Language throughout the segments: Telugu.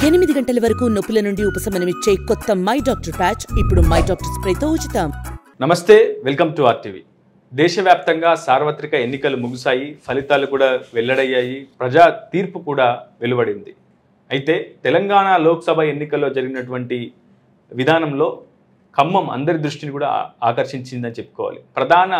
8 గంటల వరకు నొప్పుల నుండి ఉపశమనమిచ్చే కొత్త మై డాక్టర్ ప్యాచ్ ఇప్పుడు మై డాక్టర్ స్ప్రేతో ఉచితం. నమస్తే, వెల్కమ్ టు ఆర్టీవీ. దేశవ్యాప్తంగా సార్వత్రిక ఎన్నికలు ముగిశాయి, ఫలితాలు కూడా వెల్లడయ్యాయి, ప్రజా తీర్పు కూడా వెలువడింది. అయితే తెలంగాణ లోక్సభ ఎన్నికల్లో జరిగినటువంటి విధానంలో ఖమ్మం అందరి దృష్టిని కూడా ఆకర్షించిందని చెప్పుకోవాలి. ప్రధాన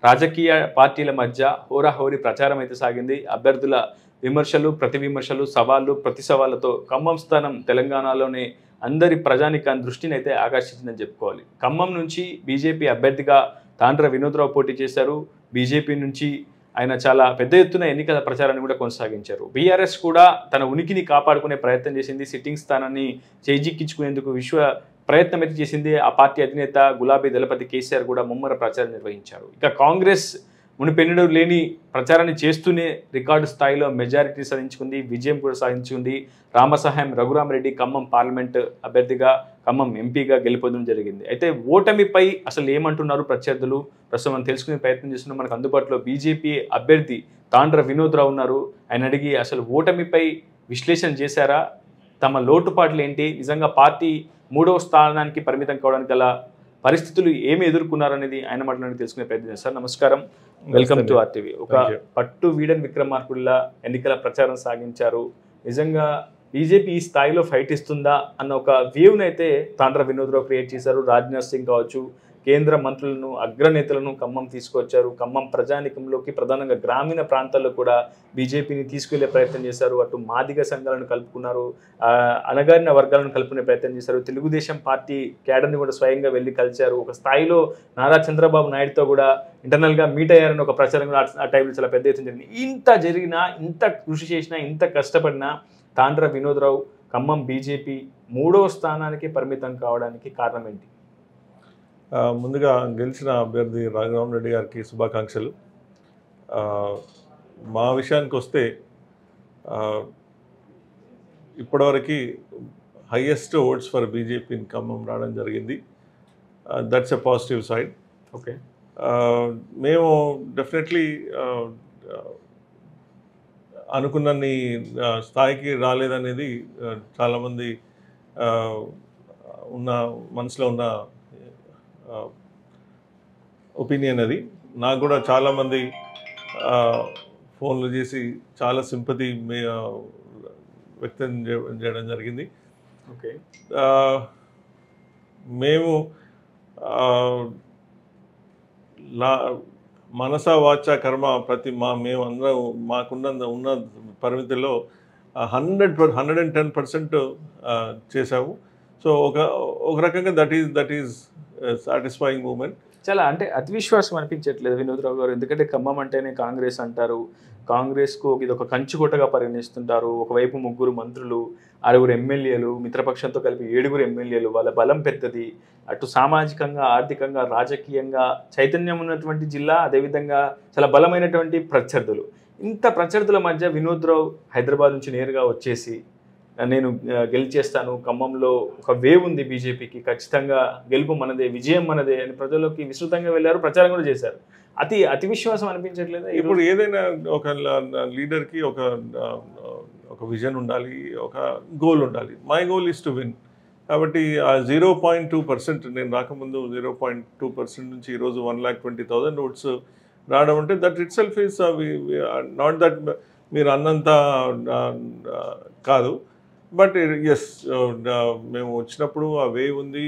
రాజకీయ పార్టీల మధ్య హోరాహోరీ ప్రచారం అయితే సాగింది. అభ్యర్థుల విమర్శలు, ప్రతి విమర్శలు, సవాళ్ళు, ప్రతి సవాళ్ళతో ఖమ్మం స్థానం తెలంగాణలోనే అందరి ప్రజానికాన్ని దృష్టిని అయితే ఆకర్షించిందని చెప్పుకోవాలి. ఖమ్మం నుంచి బీజేపీ అభ్యర్థిగా తాండ్ర వినోద్రావు పోటీ చేశారు. బీజేపీ నుంచి ఆయన చాలా పెద్ద ఎత్తున ఎన్నికల ప్రచారాన్ని కూడా కొనసాగించారు. బీఆర్ఎస్ కూడా తన ఉనికిని కాపాడుకునే ప్రయత్నం చేసింది. సిట్టింగ్ స్థానాన్ని చేజిక్కించుకునేందుకు ప్రయత్నం అయితే చేసింది. ఆ పార్టీ అధినేత గులాబీ దళపతి కేసీఆర్ కూడా ముమ్మర ప్రచారం నిర్వహించారు. ఇక కాంగ్రెస్ మునిపెన్నడూ లేని ప్రచారాన్ని చేస్తూనే రికార్డు స్థాయిలో మెజారిటీ సాధించుకుంది, విజయం కూడా సాధించుకుంది. రామసహాయం రఘురామరెడ్డి ఖమ్మం పార్లమెంట్ అభ్యర్థిగా, ఖమ్మం ఎంపీగా గెలుపొందడం జరిగింది. అయితే ఓటమిపై అసలు ఏమంటున్నారు ప్రత్యర్థులు, ప్రస్తుతం మనం తెలుసుకునే ప్రయత్నం చేస్తున్నాం. మనకు అందుబాటులో బీజేపీ అభ్యర్థి తాండ్ర వినోద్రావు ఉన్నారు. ఆయన అడిగి అసలు ఓటమిపై విశ్లేషణ చేశారా, తమ లోటుపాట్లు ఏంటి, నిజంగా పార్టీ 3వ స్థానానికి పరిమితం కావడానికి గల పరిస్థితులు ఏమి ఎదుర్కొన్నారనేది ఆయన మాట్లాడి తెలుసుకునే ప్రయత్నం చేస్తారు. నమస్కారం, వెల్కమ్ టు ఆర్టీవీ. ఒక పట్టు వీడన్ విక్రమార్కుడిలా ఎన్నికల ప్రచారం సాగించారు. నిజంగా బీజేపీ ఈ స్థాయిలో ఫైట్ ఇస్తుందా అన్న ఒక వ్యూని అయితే తాండ్ర వినోద్రావు క్రియేట్ చేశారు. రాజ్నాథ్ సింగ్ కావచ్చు, కేంద్ర మంత్రులను, అగ్రనేతలను ఖమ్మం తీసుకొచ్చారు. ఖమ్మం ప్రజానికంలోకి, ప్రధానంగా గ్రామీణ ప్రాంతాల్లో కూడా బీజేపీని తీసుకెళ్లే ప్రయత్నం చేశారు. అటు మాదిగ సంఘాలను కలుపుకున్నారు, అణగారిన వర్గాలను కలుపుకునే ప్రయత్నం చేశారు. తెలుగుదేశం పార్టీ క్యాడర్ని కూడా స్వయంగా వెళ్ళి కలిశారు. ఒక స్థాయిలో నారా చంద్రబాబు నాయుడుతో కూడా ఇంటర్నల్గా మీట్ అయ్యారని ఒక ప్రచారం కూడా ఆ టైంలో చాలా పెద్ద ఎత్తున జరిగింది. ఇంత జరిగినా, ఇంత కృషి చేసినా, ఇంత కష్టపడినా తాండ్ర వినోద్రావు ఖమ్మం బీజేపీ 3వ స్థానానికి పరిమితం కావడానికి కారణం ఏంటి? ముందుగా గెలిచిన అభ్యర్థి రఘురామరెడ్డి గారికి శుభాకాంక్షలు. మా విషయానికి వస్తే ఇప్పటివరకు highest oats for BJP in Khammam రావడం జరిగింది. That's a positive side. Okay, మేము డెఫినెట్లీ అనుకున్నన్ని స్థాయికి రాలేదనేది చాలామంది మనసులో ఉన్న ఒపీనియన్. అది నాకు కూడా చాలామంది ఫోన్లు చేసి చాలా సింపతి వ్యక్తం చేయడం జరిగింది. ఓకే, మేము మనస వాచ కర్మ మేము అందరం ఉన్న పరిమితిలో 110% చేసాము. సో ఒక రకంగా దట్ ఈజ్ సాటిస్ఫైయింగ్ మూమెంట్. చాలా అంటే అతి విశ్వాసం అనిపించట్లేదు వినోద్రావు గారు. ఎందుకంటే ఖమ్మం అంటేనే కాంగ్రెస్ అంటారు, కాంగ్రెస్కు ఇది ఒక కంచుకోటగా పరిగణిస్తుంటారు. ఒకవైపు 3 మంత్రులు, 6 ఎమ్మెల్యేలు, మిత్రపక్షంతో కలిపి 7 ఎమ్మెల్యేలు, వాళ్ళ బలం పెద్దది. అటు సామాజికంగా, ఆర్థికంగా, రాజకీయంగా చైతన్యం ఉన్నటువంటి జిల్లా, అదేవిధంగా చాలా బలమైనటువంటి ప్రత్యర్థులు. ఇంత ప్రత్యర్థుల మధ్య వినోద్రావు హైదరాబాద్ నుంచి నేరుగా వచ్చేసి నేను గెలిచేస్తాను, ఖమ్మంలో ఒక వేవ్ ఉంది బీజేపీకి, ఖచ్చితంగా గెలుపు మనదే, విజయం మనదే అని ప్రజల్లోకి విస్తృతంగా వెళ్ళారు, ప్రచారం కూడా చేశారు. అతి విశ్వాసం అనిపించట్లేదు. ఇప్పుడు ఏదైనా ఒక లీడర్కి ఒక విజన్ ఉండాలి, ఒక గోల్ ఉండాలి. My goal is to win. కాబట్టి ఆ 0.2%, నేను రాకముందు 0.2% నుంచి ఈరోజు 1,20,000 ఓట్స్ రావడం అంటే that it self is not that మీరు అన్నంత కాదు. బట్ ఎస్, మేము వచ్చినప్పుడు ఆ వేవ్ ఉంది,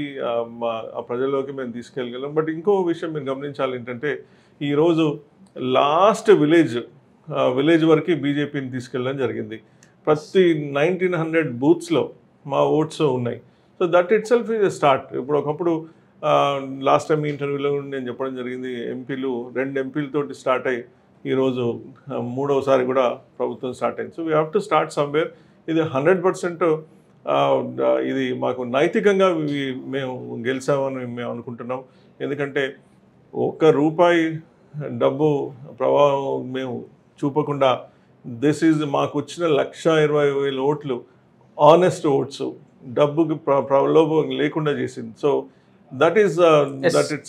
ఆ ప్రజల్లోకి మేము తీసుకెళ్ళగలం. బట్ ఇంకో విషయం మీరు గమనించాలి ఏంటంటే, ఈరోజు లాస్ట్ విలేజ్ వరకు బీజేపీని తీసుకెళ్ళడం జరిగింది. ప్రతి 1900 బూత్స్లో మా ఓట్స్ ఉన్నాయి. So that it self is a start. ఇప్పుడు ఒకప్పుడు లాస్ట్ టైం ఇంటర్వ్యూలో నేను చెప్పడం జరిగింది, 2 ఎంపీలతోటి స్టార్ట్ అయ్యి ఈరోజు 3వసారి కూడా ప్రభుత్వం స్టార్ట్ అయింది. So we have to start somewhere. ఇది 100% ఇది మాకు నైతికంగా మేము గెలిచామని మేము అనుకుంటున్నాం. ఎందుకంటే ₹1 డబ్బు ప్రభావం మేము చూపకుండా మాకు వచ్చిన 1,20,000 ఓట్లు ఆనెస్ట్ ఓట్స్, డబ్బుకి ప్రలోభం లేకుండా చేసింది. సో దట్ ఇట్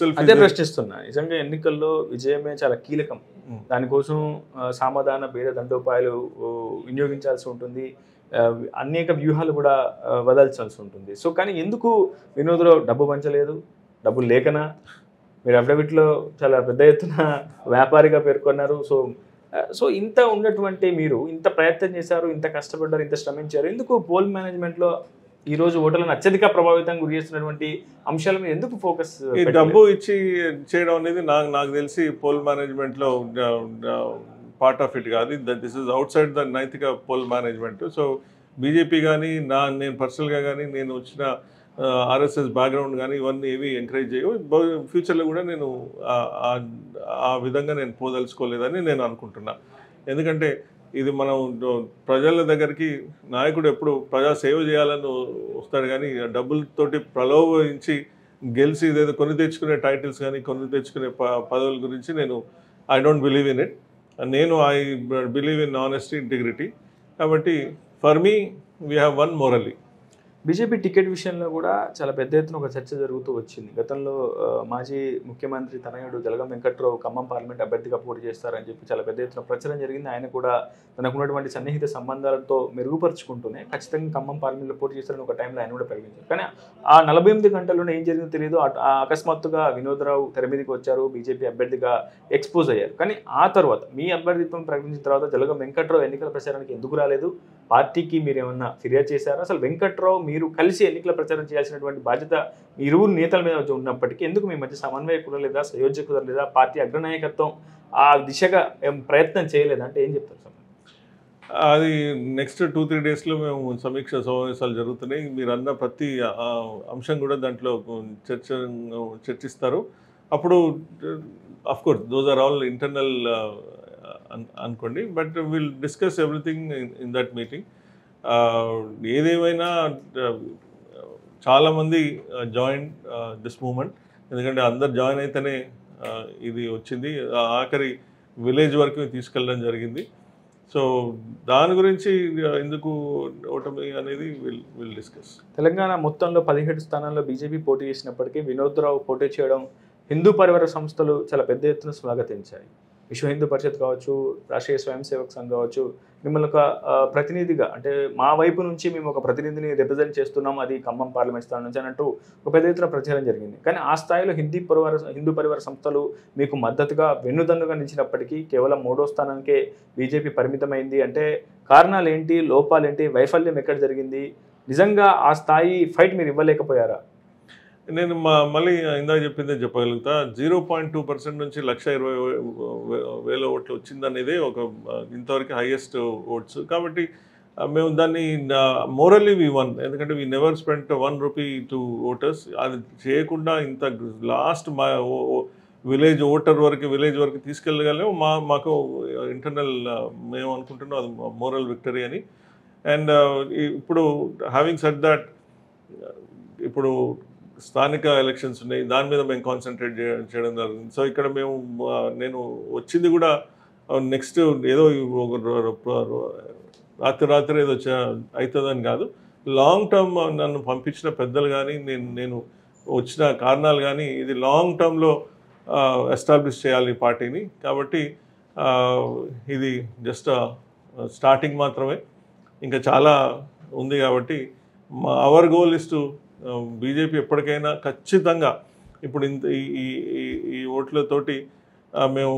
సెల్ఫ్ అదే ప్రశ్నిస్తున్నా. నిజంగా ఎన్నికల్లో విజయమే చాలా కీలకం. దానికోసం సామధాన భేద దండోపాయాలు వినియోగించాల్సి ఉంటుంది. అనేక వ్యూహాలు కూడా వదల్చాల్సి ఉంటుంది. సో కానీ ఎందుకు వినోద్రావు డబ్బు పంచలేదు? డబ్బులు లేకనా? మీరు అఫిడవిట్లో చాలా పెద్ద ఎత్తున వ్యాపారిగా పేర్కొన్నారు. సో ఇంత ఉన్నటువంటి మీరు ఇంత ప్రయత్నం చేశారు, ఇంత కష్టపడ్డారు, ఇంత శ్రమించారు. ఎందుకు పోల్ మేనేజ్మెంట్లో ఈరోజు ఓటర్లను అత్యధిక ప్రభావితం గురి చేస్తున్నటువంటి అంశాల మీద ఎందుకు ఫోకస్? ఈ డబ్బు ఇచ్చి చేయడం అనేది నాకు తెలిసి పోల్ మేనేజ్మెంట్లో పార్ట్ ఆఫ్ ఇట్ కాదు. This is out side the నైతిక పోల్ మేనేజ్మెంట్. సో బీజేపీ కానీ నేను పర్సనల్గా కానీ నేను వచ్చిన ఆర్ఎస్ఎస్ బ్యాక్గ్రౌండ్ కానీ ఇవన్నీ ఏవి ఎంకరేజ్ చేయవు. ఫ్యూచర్లో కూడా నేను ఆ విధంగా నేను పోదలుచుకోలేదని నేను అనుకుంటున్నా. ఎందుకంటే ఇది మనం ప్రజల దగ్గరికి నాయకుడు ఎప్పుడు ప్రజా సేవ చేయాలని వస్తాడు, కానీ డబ్బులతోటి ప్రలోభించి గెలిచి ఇదేదో కొని తెచ్చుకునే టైటిల్స్ కానీ కొని తెచ్చుకునే పదవుల గురించి I don't believe in it. I believe in honesty, integrity. కాబట్టి for me we have one morally. BJP ticket విషయంలో కూడా చాలా పెద్ద ఎత్తున ఒక చర్చ జరుగుతూ వచ్చింది. గతంలో మాజీ ముఖ్యమంత్రి తనయుడు జలగం వెంకట్రావు ఖమ్మం పార్లమెంట్ అభ్యర్థిగా పోటీ చేస్తారని చెప్పి చాలా పెద్ద ఎత్తున ప్రచారం జరిగింది. ఆయన కూడా తనకున్నటువంటి సన్నిహిత సంబంధాలతో మెరుగుపరుచుకుంటూనే ఖచ్చితంగా ఖమ్మం పార్లమెంట్లో పోటీ చేస్తారని ఒక టైంలో ఆయన కూడా ప్రకటించారు. కానీ ఆ 48 గంటల్లోనే ఏం జరిగిందో తెలియదు. అకస్మాత్తుగా వినోద్రావు తెర మీదకి వచ్చారు, బీజేపీ అభ్యర్థిగా ఎక్స్పోజ్ అయ్యారు. కానీ ఆ తర్వాత మీ అభ్యర్థిత్వం ప్రకటించిన తర్వాత జలగం వెంకట్రావు ఎన్నికల ప్రచారానికి ఎందుకు రాలేదు? పార్టీకి మీరు ఏమన్నా ఫిర్యాదు చేశారా? అసలు వెంకట్రావు మీరు కలిసి ఎన్నికల ప్రచారం చేయాల్సినటువంటి బాధ్యత ఇరువురు నేతల మీద ఉన్నప్పటికీ ఎందుకు మీ మధ్య సమన్వయ కుదరలేదా, సయోధ్య కుదరలేదా, పార్టీ అగ్రనాయకత్వం ఆ దిశగా ప్రయత్నం చేయలేదా అంటే ఏం చెప్తారు సార్? అది నెక్స్ట్ 2-3 డేస్లో మేము సమీక్ష సమావేశాలు జరుగుతున్నాయి. మీరు అన్న ప్రతి అంశం కూడా దాంట్లో చర్చిస్తారు. అప్పుడు of course those are all internal అనుకోండి, but will discuss everything in that meeting. ఏదేమైనా చాలామంది జాయిన్ దిస్ మూమెంట్, ఎందుకంటే అందరు జాయిన్ అయితేనే ఇది వచ్చింది. ఆఖరి విలేజ్ వరకు తీసుకెళ్ళడం జరిగింది. సో దాని గురించి ఎందుకు ఓటమి అనేది విల్ డిస్కస్. తెలంగాణ మొత్తంలో 17 స్థానాల్లో బీజేపీ పోటీ చేసినప్పటికీ వినోద్రావు పోటీ చేయడం హిందూ పరివార సంస్థలు చాలా పెద్ద ఎత్తున స్వాగతించాయి. విశ్వ హిందూ పరిషత్ కావచ్చు, రాష్ట్రీయ స్వయం సేవక్ సంఘ్ కావచ్చు, మిమ్మల్ని ఒక ప్రతినిధిగా అంటే మా వైపు నుంచి మేము ఒక ప్రతినిధిని రిప్రజెంట్ చేస్తున్నాం, అది ఖమ్మం పార్లమెంట్ స్థానం నుంచి అన్నట్టు ఒక పెద్ద ఎత్తున ప్రచారం జరిగింది. కానీ ఆ స్థాయిలో హిందూ పరివార సంస్థలు మీకు మద్దతుగా వెన్నుదన్నుగా నిలిచినప్పటికీ కేవలం 3వ స్థానానికే బీజేపీ పరిమితమైంది. అంటే కారణాలు ఏంటి, లోపాలేంటి, వైఫల్యం ఎక్కడ జరిగింది? నిజంగా ఆ స్థాయి ఫైట్ మీరు ఇవ్వలేకపోయారా? నేను మళ్ళీ ఇందాక చెప్పిందే చెప్పగలుగుతా. 0.2% నుంచి 1,20,000 ఓట్లు వచ్చిందనేది ఒక ఇంతవరకు హైయెస్ట్ ఓట్స్. కాబట్టి మేము దాన్ని మోరల్లీ వి వన్. ఎందుకంటే we never spent 1 rupee to voters. అది చేయకుండా ఇంత లాస్ట్ మా విలేజ్ వరకు తీసుకెళ్ళగలేము. మాకు ఇంటర్నల్ మేము అనుకుంటున్నాం అది మోరల్ విక్టరీ అని. అండ్ ఇప్పుడు హ్యావింగ్ సెడ్ దట్, ఇప్పుడు స్థానిక ఎలక్షన్స్ ఉన్నాయి, దాని మీద మేము కాన్సన్ట్రేట్ చేయడం జరుగుతుంది. సో ఇక్కడ నేను వచ్చింది కూడా నెక్స్ట్ ఏదో రాత్రి ఏదో అవుతుందని కాదు. లాంగ్ టర్మ్ నన్ను పంపించిన పెద్దలు కానీ నేను వచ్చిన కారణాలు కానీ ఇది లాంగ్ టర్మ్లో ఎస్టాబ్లిష్ చేయాలి ఈ పార్టీని. కాబట్టి ఇది జస్ట్ స్టార్టింగ్ మాత్రమే, ఇంకా చాలా ఉంది. కాబట్టి hour goal is to BJP ఎప్పటికైనా ఖచ్చితంగా ఇప్పుడు ఈ ఓట్లతోటి మేము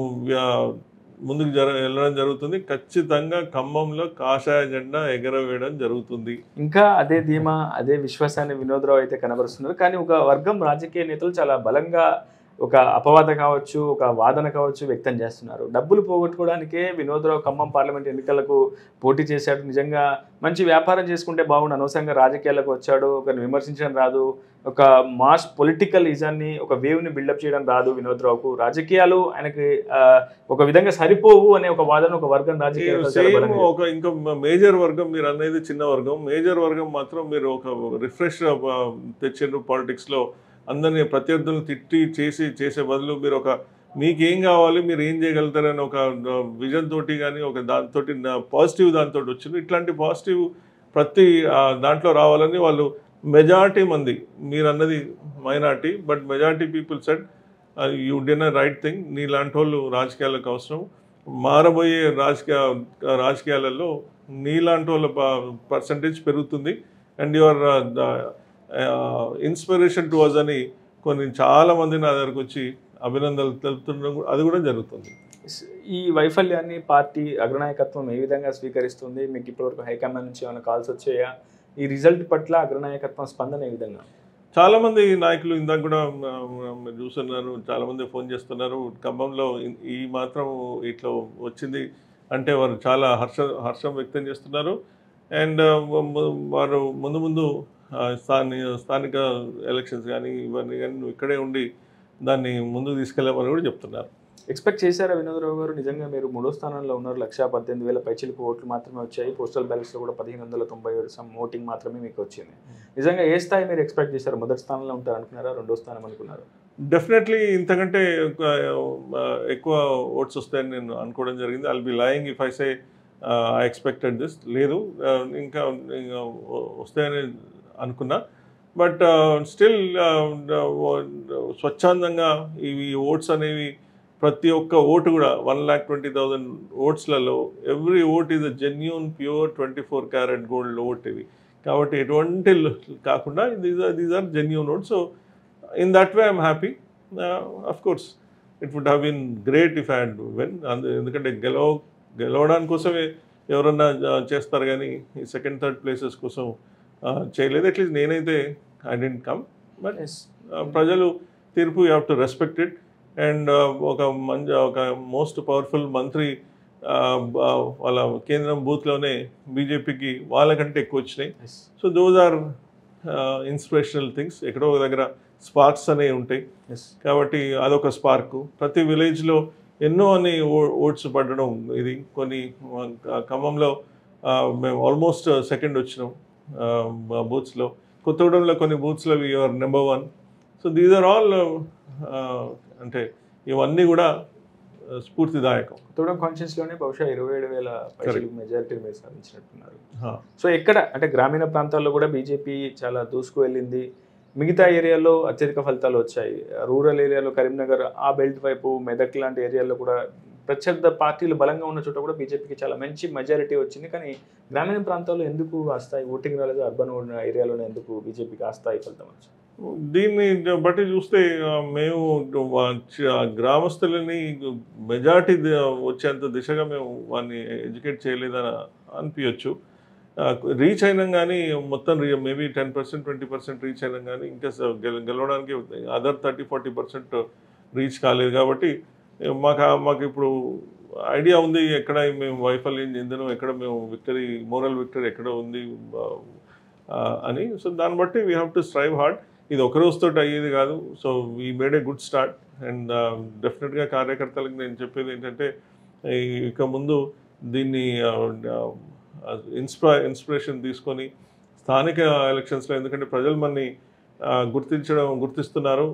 ముందుకు వెళ్ళడం జరుగుతుంది. ఖచ్చితంగా ఖమ్మంలో కాషాయ జెండా ఎగరవేయడం జరుగుతుంది. ఇంకా అదే ధీమా, అదే విశ్వాసాన్ని వినోద్రావు అయితే కనబరుస్తున్నారు. కానీ ఒక వర్గం రాజకీయ నేతలు చాలా బలంగా ఒక అపవాద కావచ్చు, ఒక వాదన కావచ్చు వ్యక్తం చేస్తున్నారు. డబ్బులు పోగొట్టుకోవడానికే వినోద్రావు ఖమ్మం పార్లమెంట్ ఎన్నికలకు పోటీ చేశాడు. నిజంగా మంచి వ్యాపారం చేసుకుంటే బాగుండు, అనవసరంగా రాజకీయాలకు వచ్చాడు, ఒకరిని విమర్శించడం రాదు, ఒక మాస్ పొలిటికల్ ఇజాన్ని ఒక వేవ్ని బిల్డప్ చేయడం రాదు వినోద్రావుకు. రాజకీయాలు ఆయనకి ఒక విధంగా సరిపోవు అనే ఒక వాదన ఒక వర్గం రాజకీయాలు. ఒక ఇంకా మేజర్ వర్గం, మీరు అనేది చిన్న వర్గం, మేజర్ వర్గం మాత్రం మీరు ఒక రిఫ్రెష్ తెచ్చిండ్రు పాలిటిక్స్లో. అందరినీ ప్రత్యర్థులను తిట్టి చేసే బదులు మీరు మీకేం కావాలి, మీరు ఏం చేయగలుగుతారని ఒక విజన్ తోటి కానీ ఒక దాంతో పాజిటివ్ దాంతో వచ్చింది. ఇట్లాంటి పాజిటివ్ ప్రతి దాంట్లో రావాలని వాళ్ళు మెజారిటీ మంది, మీరు అన్నది minority, but majority people said you did a right thing. నీలాంటి వాళ్ళు రాజకీయాలకు అవసరం. మారబోయే రాజకీయాలలో నీలాంటి వాళ్ళ పర్సంటేజ్ పెరుగుతుంది and your inspiration to us అని కొన్ని చాలా మంది నా దగ్గరకు వచ్చి అభినందనలు తెలుపుతుండడం అది కూడా జరుగుతుంది. ఈ వైఫల్యాన్ని పార్టీ అగ్రనాయకత్వం ఏ విధంగా స్వీకరిస్తుంది? మీకు ఇప్పటివరకు హైకమాండ్ నుంచి ఏమైనా కాల్స్ వచ్చాయా? ఈ రిజల్ట్ పట్ల అగ్రనాయకత్వం స్పందన ఏ విధంగా? చాలామంది నాయకులు ఇందాక కూడా చూస్తున్నారు, చాలామంది ఫోన్ చేస్తున్నారు. ఖమ్మంలో ఈ మాత్రం ఇట్లా వచ్చింది అంటే వారు చాలా హర్షం వ్యక్తం చేస్తున్నారు. అండ్ వారు ముందు స్థానిక ఎలక్షన్స్ కానీ ఇవన్నీ కానీ నువ్వు ఇక్కడే ఉండి దాన్ని ముందుకు తీసుకెళ్ళామని కూడా చెప్తున్నారు. ఎక్స్పెక్ట్ చేశారా వినోద్రావు గారు? నిజంగా మీరు 3వ స్థానంలో ఉన్నారు, 1,18,000 పైచిలకు ఓట్లు మాత్రమే వచ్చాయి. పోస్టల్ బ్యాలెట్స్లో కూడా 1,597 సమ్ ఓటింగ్ మాత్రమే మీకు వచ్చింది. నిజంగా ఏ స్థాయి మీరు ఎక్స్పెక్ట్ చేశారు? మొదటి స్థానంలో ఉంటారు అనుకున్నారా, 2వ స్థానం అనుకున్నారు? డెఫినెట్లీ ఇంతకంటే ఎక్కువ ఓట్స్ వస్తాయని నేను అనుకోవడం జరిగింది. I'll be lying if I say I expected this. లేదు, ఇంకా వస్తాయని అనుకున్నా. బట్ స్టిల్ స్వచ్ఛందంగా ఇవి ఓట్స్ అనేవి ప్రతి ఒక్క ఓటు కూడా 1,20,000 ఓట్స్లలో every vote is a genuine pure 24 carat gold vote ఇవి. కాబట్టి ఎటువంటి కాకుండా these are genuine votes. So in that way I'm happy. Of course it would have been great if I had won. ఎందుకంటే గెలవడానికి కోసమే ఎవరన్నా చేస్తారు కానీ ఈ సెకండ్ థర్డ్ ప్లేసెస్ కోసం చేయలేదు. అట్లీస్ట్ నేనైతే ఐ డెంట్ కమ్. బట్ ప్రజలు తీర్పు you have to respect it. And ఒక మోస్ట్ పవర్ఫుల్ మంత్రి వాళ్ళ కేంద్రం బూత్లోనే బీజేపీకి వాళ్ళకంటే ఎక్కువ వచ్చినాయి. So those are inspirational things. ఎక్కడో ఒక దగ్గర స్పార్క్స్ అనేవి ఉంటాయి. కాబట్టి అదొక స్పార్క్. ప్రతి విలేజ్లో ఎన్నో అని ఓట్స్ పడడం. ఇది కొన్ని ఖమ్మంలో మేము ఆల్మోస్ట్ సెకండ్ వచ్చినాం బూత్స్లో. కొత్తగూడెంలో కొన్ని బూత్స్లో you are number 1. So these are all అంటే ఇవన్నీ కూడా స్ఫూర్తిదాయకం. కొత్తగూడెం కాన్స్టిట్యూన్సీలోనే బహుశా 27,000 మెజారిటీ మీరు సాధించినట్టున్నారు. సో ఎక్కడ అంటే గ్రామీణ ప్రాంతాల్లో కూడా బీజేపీ చాలా దూసుకు వెళ్ళింది. మిగతా ఏరియాలో అత్యధిక ఫలితాలు వచ్చాయి. రూరల్ ఏరియాలో కరీంనగర్, ఆ బెల్ట్ వైపు మెదక్ లాంటి ఏరియాల్లో కూడా ప్రత్యర్థ పార్టీలు బలంగా ఉన్న చోట కూడా బీజేపీకి చాలా మంచి మెజారిటీ వచ్చింది. కానీ గ్రామీణ ప్రాంతాల్లో ఎందుకు ఆ స్థాయి ఓటింగ్ రాలేదు? అర్బన్ ఏరియాలోనే ఎందుకు బీజేపీకి ఆ స్థాయి ఫలితం వచ్చింది? దీన్ని బట్టి చూస్తే మేము గ్రామస్తులని మెజార్టీ వచ్చేంత దిశగా మేము వాడిని ఎడ్యుకేట్ చేయలేదని అనిపించచ్చు. రీచ్ అయినా కానీ మొత్తం మేబీ 10%, 20% రీచ్ అయినా కానీ ఇంకా గెలవడానికి అదర్ 30-40% రీచ్ కాలేదు. కాబట్టి మాకు ఇప్పుడు ఐడియా ఉంది ఎక్కడ మేము వైఫల్యం చెందినాం, ఎక్కడ మేము మోరల్ విక్టరీ ఎక్కడ ఉంది అని. సో దాన్ని బట్టి we have to strive hard. ఇది ఒక రోజుతో అయ్యేది కాదు. So we made a good start. And డెఫినెట్గా కార్యకర్తలకు నేను చెప్పేది ఏంటంటే ఇక ముందు దీన్ని ఇన్స్పిరేషన్ తీసుకొని స్థానిక ఎలక్షన్స్లో, ఎందుకంటే ప్రజలు మనని గుర్తిస్తున్నారు,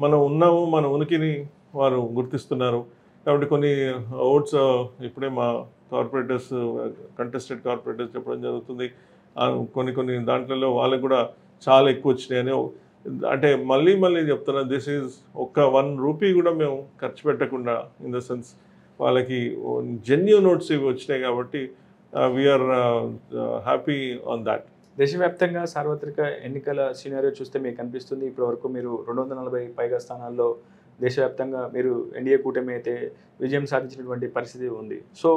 మనం ఉన్నాము, మన ఉనికిని వారు గుర్తిస్తున్నారు. కాబట్టి కొన్ని ఓట్స్ ఇప్పుడే మా కార్పొరేటర్స్ కంటెస్టెడ్ కార్పొరేటర్స్ చెప్పడం జరుగుతుంది. కొన్ని దాంట్లో వాళ్ళకు కూడా చాలా ఎక్కువ వచ్చినాయని. అంటే మళ్ళీ చెప్తున్నా, దిస్ ఈజ్ ఒక్క 1 రూపీ కూడా మేము ఖర్చు పెట్టకుండా, ఇన్ ద సెన్స్ వాళ్ళకి జెన్యూన్ నోట్స్ ఇవి వచ్చినాయి. కాబట్టి వీఆర్ హ్యాపీ ఆన్ దాట్. దేశవ్యాప్తంగా సార్వత్రిక ఎన్నికల సినారియో చూస్తే మీకు అనిపిస్తుంది ఇప్పటివరకు మీరు 240 పైగా స్థానాల్లో దేశవ్యాప్తంగా మీరు ఎన్డీఏ కూటమి అయితే విజయం సాధించినటువంటి పరిస్థితి ఉంది. సో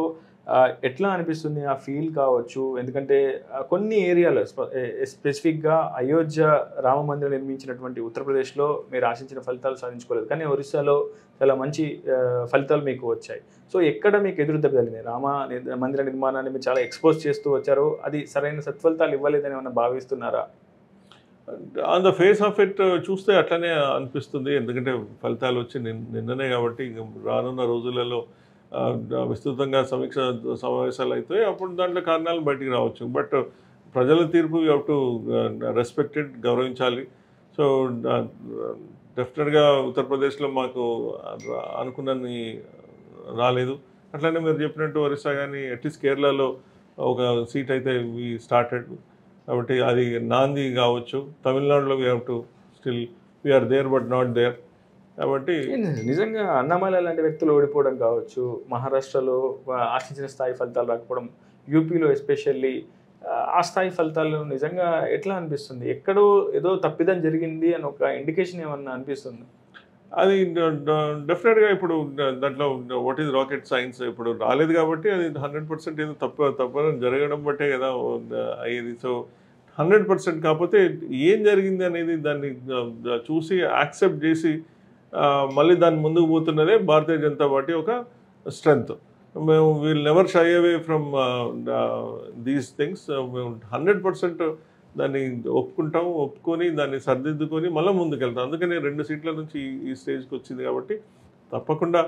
ఎట్లా అనిపిస్తుంది ఆ ఫీల్ కావచ్చు? ఎందుకంటే కొన్ని ఏరియాలో స్పెసిఫిక్గా అయోధ్య రామ మందిరం నిర్మించినటువంటి ఉత్తరప్రదేశ్లో మీరు ఆశించిన ఫలితాలు సాధించుకోలేదు, కానీ ఒరిస్సాలో చాలా మంచి ఫలితాలు మీకు వచ్చాయి. సో ఎక్కడ మీకు ఎదురు దెబ్బ తగిలినాయి? రామ మందిర నిర్మాణాన్ని మీరు చాలా ఎక్స్పోజ్ చేస్తూ వచ్చారు, అది సరైన సత్ఫలితాలు ఇవ్వలేదని ఏమైనా భావిస్తున్నారా? On the face of it చూస్తే అట్లనే అనిపిస్తుంది. ఎందుకంటే ఫలితాలు వచ్చి నిన్ననే కాబట్టి రానున్న రోజులలో విస్తృతంగా సమీక్ష సమావేశాలు అవుతాయి. అప్పుడు దాంట్లో కారణాలు బయటికి రావచ్చు. బట్ ప్రజల తీర్పు యూ హ్యావ్ టు రెస్పెక్టెడ్, గౌరవించాలి. సో డెఫినెట్గా ఉత్తరప్రదేశ్లో మాకు అనుకున్నన్ని రాలేదు. అట్లనే మీరు చెప్పినట్టు ఒరిస్సా కానీ అట్లీస్ట్ కేరళలో ఒక సీట్ అయితే వీ స్టార్టెడ్. కాబట్టి అది నాంది కావచ్చు. తమిళనాడులో we have to still we are there but not there. కాబట్టి నిజంగా అన్నమల లాంటి వ్యక్తులు ఓడిపోవడం కావచ్చు, మహారాష్ట్రలో ఆశించిన స్థాయి ఫలితాలు రాకపోవడం, యూపీలో ఎస్పెషల్లీ ఆ స్థాయి ఫలితాలు నిజంగా ఎట్లా అనిపిస్తుంది? ఎక్కడో ఏదో తప్పిదం జరిగింది అని ఒక ఇండికేషన్ ఏమన్నా అనిపిస్తుంది? అది డెఫినెట్గా ఇప్పుడు దాంట్లో వాట్ ఈజ్ రాకెట్ సైన్స్ ఇప్పుడు రాలేదు కాబట్టి అది 100% ఏదో తప్పని జరగడం బట్టే కదా అయ్యేది. సో 100% కాకపోతే ఏం జరిగింది అనేది దాన్ని చూసి యాక్సెప్ట్ చేసి మళ్ళీ దాన్ని ముందుకు పోతున్నదే భారతీయ జనతా పార్టీ ఒక స్ట్రెంగ్త్. మేము will never shy away from these things. మేము 100% దాన్ని ఒప్పుకొని దాన్ని సర్దిద్దుకొని మళ్ళీ ముందుకెళ్తాం. అందుకని 2 సీట్ల నుంచి ఈ స్టేజ్కి వచ్చింది కాబట్టి తప్పకుండా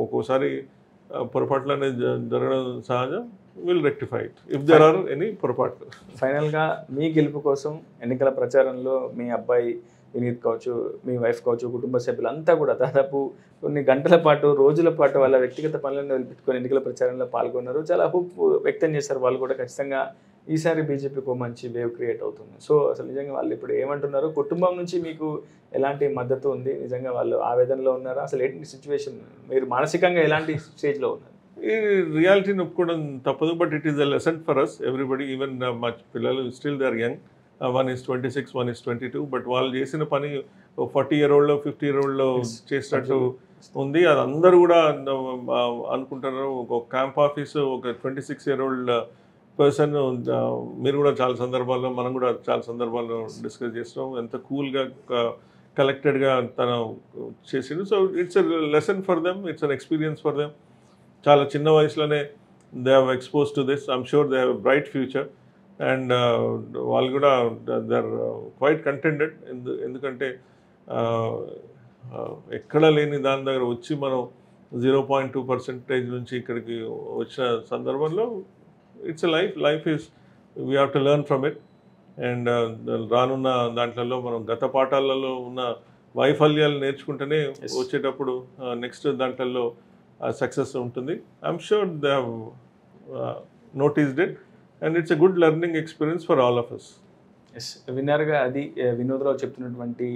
ఒక్కోసారి పొరపాట్లు అనేది జరగడం సహజం. Will rectify it if there or any పొరపాట్లు. ఫైనల్గా మీ గెలుపు కోసం ఎన్నికల ప్రచారంలో మీ అబ్బాయి వినీత్ కావచ్చు, మీ వైఫ్ కావచ్చు, కుటుంబ సభ్యులంతా కూడా దాదాపు కొన్ని గంటల పాటు, రోజుల పాటు వాళ్ళ వ్యక్తిగత పనులను వదిలిపెట్టుకొని ఎన్నికల ప్రచారంలో పాల్గొన్నారు. చాలా హోప్ వ్యక్తం చేశారు వాళ్ళు కూడా. ఖచ్చితంగా ఈసారి బీజేపీకి మంచి వేవ్ క్రియేట్ అవుతుంది. సో అసలు నిజంగా వాళ్ళు ఇప్పుడు ఏమంటున్నారు? కుటుంబం నుంచి మీకు ఎలాంటి మద్దతు ఉంది? నిజంగా వాళ్ళు ఆవేదనలో ఉన్నారా? అసలు ఏంటి సిచ్యువేషన్? మీరు మానసికంగా ఎలాంటి స్టేజ్లో ఉన్నారు? ఈ రియాలిటీని ఒప్పుకోవడం తప్పదు. But it is a lesson for us everybody. Even మా పిల్లలు still they are young. 1 is 26, 1 is 22. బట్ వాళ్ళు చేసిన పని 40-year-old 50-year-old చేసినట్టు ఉంది. అది అందరూ కూడా అనుకుంటున్నారు. ఒక క్యాంప్ ఆఫీసు, ఒక 26-year-old పర్సన్. మీరు కూడా చాలా సందర్భాల్లో, మనం కూడా చాలా సందర్భాల్లో డిస్కస్ చేస్తున్నాం ఎంత కూల్గా కలెక్టెడ్గా తను చేసిండు. So it's a lesson for them, it's an experience for them. చాలా చిన్న వయసులోనే they have expose to this. I'm sure they have a bright future. And వాళ్ళు కూడా దే ఆర్ క్వైట్ కంటెంటెడ్. ఎందుకంటే ఎక్కడ లేని దాని దగ్గర వచ్చి మనం 0.2% నుంచి ఇక్కడికి వచ్చిన సందర్భంలో it's a life is we have to learn from it. And రానున్న దాంట్లో మనం గత పాఠాలలో ఉన్న వైఫల్యాలు నేర్చుకుంటేనే వచ్చేటప్పుడు నెక్స్ట్ దాంట్లో సక్సెస్ ఉంటుంది. I'm sure they have noticed it and it's a good learning experience for all of us. Yes, విన్నర్గా అది వినోద్రావు చెప్తున్నటువంటి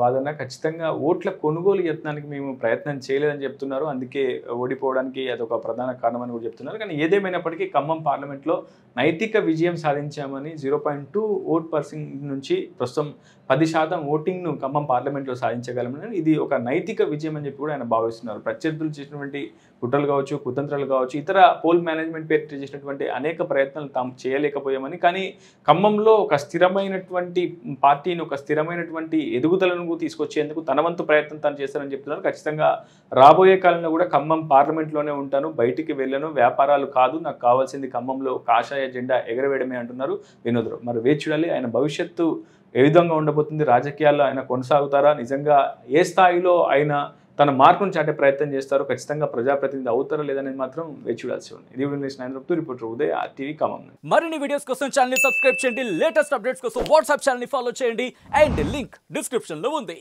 వాదన. ఖచ్చితంగా ఓట్ల కొనుగోలు యత్నానికి మేము ప్రయత్నం చేయలేదని చెప్తున్నారు. అందుకే ఓడిపోవడానికి అదొక ప్రధాన కారణమని కూడా చెప్తున్నారు. కానీ ఏదేమైనప్పటికీ ఖమ్మం పార్లమెంట్లో నైతిక విజయం సాధించామని 0.2% నుంచి ప్రస్తుతం 10% ఓటింగ్ను ఖమ్మం పార్లమెంట్లో సాధించగలమని, ఇది ఒక నైతిక విజయం అని చెప్పి కూడా ఆయన భావిస్తున్నారు. ప్రత్యర్థులు చేసినటువంటి కుట్రలు కావచ్చు, కుతంత్రాలు కావచ్చు, ఇతర పోల్ మేనేజ్మెంట్ పేరు చేసినటువంటి అనేక ప్రయత్నాలు తాము చేయలేకపోయామని, కానీ ఖమ్మంలో ఒక స్థిరమైనటువంటి పార్టీని, ఒక స్థిరమైనటువంటి ఎదుగుదలను తీసుకొచ్చేందుకు తన వంతు ప్రయత్నం తాను చేస్తానని చెప్తున్నారు. ఖచ్చితంగా రాబోయే కాలంలో కూడా ఖమ్మం పార్లమెంట్లోనే ఉంటాను, బయటికి వెళ్ళను, వ్యాపారాలు కాదు, నాకు కావాల్సింది ఖమ్మంలో కాషాయ జెండా ఎగరవేయడమే అంటున్నారు వినోద్రావు. మరి వేచి చూడాలి ఆయన భవిష్యత్తు ఏ విధంగా ఉండబోతుంది. రాజకీయాల్లో ఆయన కొనసాగుతారా? నిజంగా ఏ స్థాయిలో ఆయన తన మార్పును చాటే ప్రయత్నం చేస్తారు? ఖచ్చితంగా ప్రజాప్రతినిధి అవుతారా లేదనేది మాత్రం వేచి చూడాల్సి ఉంది. ఇది రిపోర్టర్ ఉదయ్, RTV ఖమ్మం. మరిన్ని వీడియోస్ కోసం ఛానల్ సబ్స్క్రైబ్ చేయండి. లేటెస్ట్ అప్డేట్స్ కోసం వాట్సాప్ ఛానల్ ఫాలో చేయండి. అండ్ లింక్ డిస్క్రిప్షన్ లో ఉంది.